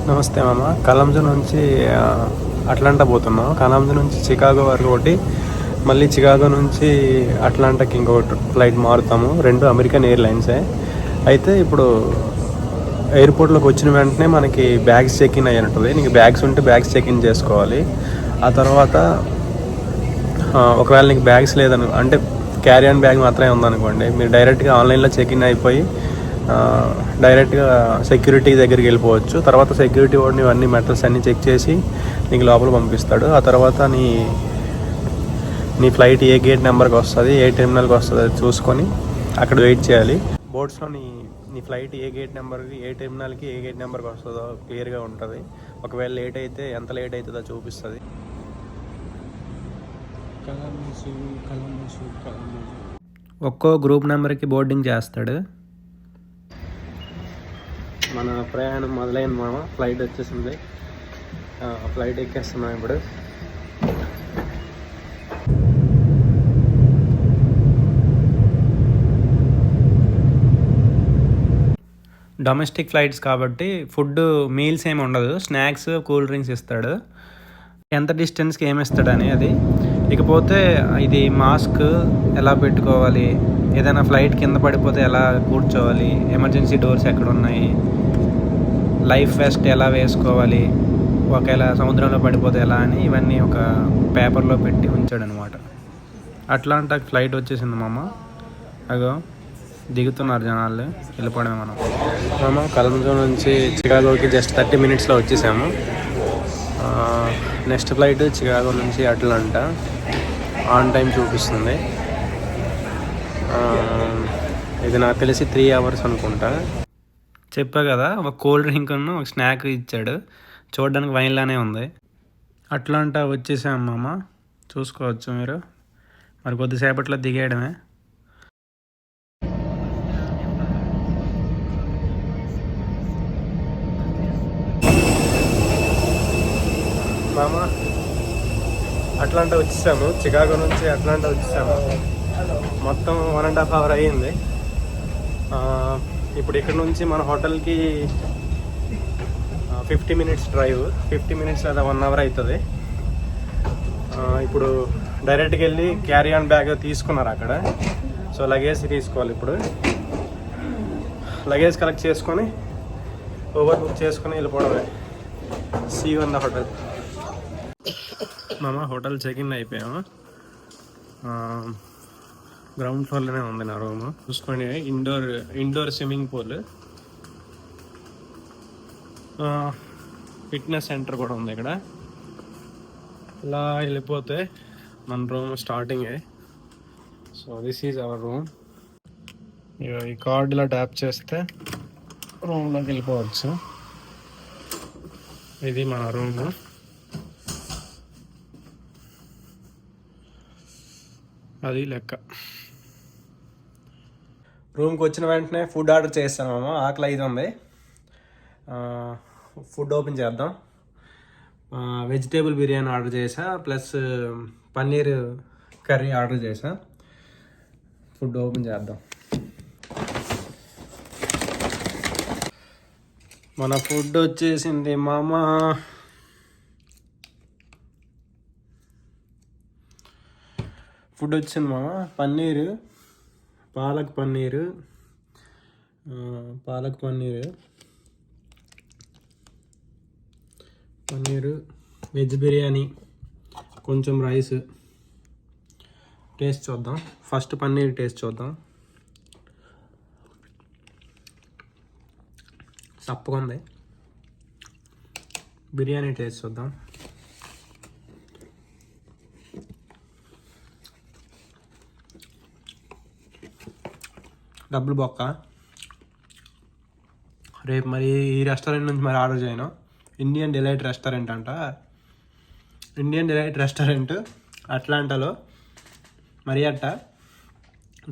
నమస్తే మామ. కలంజు నుంచి అట్లాంటా పోతున్నాం. కలంజు నుంచి చికాగో వరకు ఒకటి, మళ్ళీ చికాగో నుంచి అట్లాంటాకి ఇంకొకటి ఫ్లైట్ మారుతాము. రెండు అమెరికన్ ఎయిర్లైన్సే. అయితే ఇప్పుడు ఎయిర్పోర్ట్లోకి వచ్చిన వెంటనే మనకి బ్యాగ్స్ చెక్ ఇన్ అయ్యి ఉంటుంది. నీకు బ్యాగ్స్ ఉంటే బ్యాగ్స్ చెక్ ఇన్ చేసుకోవాలి. ఆ తర్వాత ఒకవేళ నీకు బ్యాగ్స్ లేదని అంటే క్యారీ ఆన్ బ్యాగ్ మాత్రమే ఉందనుకోండి, మీరు డైరెక్ట్గా ఆన్లైన్లో చెక్ ఇన్ అయిపోయి డైరెక్ట్గా సెక్యూరిటీ దగ్గరికి వెళ్ళిపోవచ్చు. తర్వాత సెక్యూరిటీ వాడిని అన్ని మెటల్స్ అన్నీ చెక్ చేసి నీకు లోపల పంపిస్తాడు. ఆ తర్వాత నీ ఫ్లైట్ ఏ గేట్ నెంబర్కి వస్తుంది, ఏ టెర్మినల్కి వస్తుంది అది చూసుకొని అక్కడ వెయిట్ చేయాలి. బోర్డ్స్లో నీ ఫ్లైట్ ఏ గేట్ నెంబర్కి, ఏ టెర్మినల్కి, ఏ గేట్ నెంబర్కి వస్తుందో క్లియర్గా ఉంటుంది. ఒకవేళ లేట్ అయితే ఎంత లేట్ అవుతుందో చూపిస్తుంది. ఒక్కో గ్రూప్ నెంబర్కి బోర్డింగ్ చేస్తాడు. మన ప్రయాణం మొదలైంది మామ. ఫ్లైట్ వచ్చేసింది. ఫ్లైట్ ఎక్కేస్తున్నాం ఇప్పుడు. డొమెస్టిక్ ఫ్లైట్స్ కాబట్టి ఫుడ్ మీల్స్ ఏమి ఉండదు, స్నాక్స్ కూల్ డ్రింక్స్ ఇస్తాడు. ఎంత డిస్టెన్స్కి ఏమి ఇస్తాడని అది. ఇకపోతే ఇది మాస్క్ ఎలా పెట్టుకోవాలి, ఏదైనా ఫ్లైట్ కింద పడిపోతే ఎలా కూర్చోవాలి, ఎమర్జెన్సీ డోర్స్ ఎక్కడ ఉన్నాయి, లైఫ్ వెస్ట్ ఎలా వేసుకోవాలి, ఒకవేళ సముద్రంలో పడిపోతే ఎలా అని ఇవన్నీ ఒక పేపర్లో పెట్టి ఉంచాడు అనమాట. అట్లాంటా ఫ్లైట్ వచ్చేసింది మామ. అగో దిగుతున్నారు జనాలు, వెళ్ళిపోవడమే మామ. కలంజో నుంచి చికాగోకి జస్ట్ 30 minutesలో వచ్చేసాము. నెక్స్ట్ ఫ్లైట్ చికాగో నుంచి అట్లాంటా ఆన్ టైం చూపిస్తుంది. ఇది నాకు తెలిసి 3 hours అనుకుంటా. చెప్పా కదా, ఒక కూల్ డ్రింక్ ఒక స్నాక్ ఇచ్చాడు. చూడడానికి వైన్లానే ఉంది. అట్లాంటా వచ్చేసాం మామ, చూసుకోవచ్చు మీరు. మరి కొద్దిసేపట్లో దిగేయడమే. మామ అట్లాంటా వచ్చేసాము. చికాగో నుంచి అట్లాంటా వచ్చేసాము. మొత్తం 1.5 hour అయ్యింది. ఇప్పుడు ఇక్కడ నుంచి మన హోటల్కి 50 minutes డ్రైవ్. 50 minutes లేదా 1 hour అవుతుంది. ఇప్పుడు డైరెక్ట్గా వెళ్ళి క్యారీ ఆన్ బ్యాగ్ తీసుకున్నారు అక్కడ. సో లగేజ్ తీసుకోవాలి. ఇప్పుడు లగేజ్ కలెక్ట్ చేసుకొని ఓవర్ బుక్ చేసుకొని వెళ్ళిపోవడమే. See you in the hotel. మామ హోటల్ చెక్ ఇన్ అయిపోయాము. గ్రౌండ్ ఫ్లోర్లోనే ఉంది నా రూమ్. చూసుకోండి, indoor swimming pool, fitness centre కూడా ఉంది ఇక్కడ. ఇలా వెళ్ళిపోతే మన రూమ్ స్టార్టింగే. So this is our room. ఈ కార్డ్ ఇలా ట్యాప్ చేస్తే రూమ్లోకి వెళ్ళిపోవచ్చు. ఇది మన రూమ్. అది లెక్క. రూమ్కి వచ్చిన వెంటనే ఫుడ్ ఆర్డర్ చేస్తాను. ఆకలి అయితే ఉంది. ఫుడ్ ఓపెన్ చేద్దాం. వెజిటేబుల్ బిర్యానీ ఆర్డర్ చేసా, ప్లస్ పన్నీర్ కర్రీ ఆర్డర్ చేసా. ఫుడ్ ఓపెన్ చేద్దాం. మన ఫుడ్ వచ్చేసింది మామ. ఫుడ్ వచ్చింది మామ. పన్నీరు, పాలక్ పన్నీరు, వెజ్ బిర్యానీ, కొంచెం రైస్. టేస్ట్ చూద్దాం. ఫస్ట్ పన్నీర్ టేస్ట్ చూద్దాం. సప్పగా ఉంది. బిర్యానీ టేస్ట్ చూద్దాం. డబ్బులు బొక్క. రేపు మరి ఈ రెస్టారెంట్ నుంచి మరి ఆర్డర్ చేయను. ఇండియన్ డిలైట్ రెస్టారెంట్ అంట. ఇండియన్ డిలైట్ రెస్టారెంట్ అట్లాంటాలో మరి అట్ట.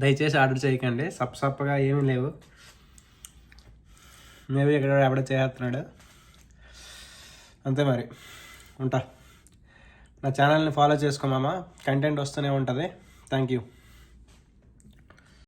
దయచేసి ఆర్డర్ చేయకండి. సప్పగా ఏమీ లేవు. మేబీ ఇక్కడ ఎవడో చేస్తున్నాడు అంతే. మరి ఉంటా. నా ఛానల్ని ఫాలో చేసుకోమామా, కంటెంట్ వస్తూనే ఉంటుంది. Thank you.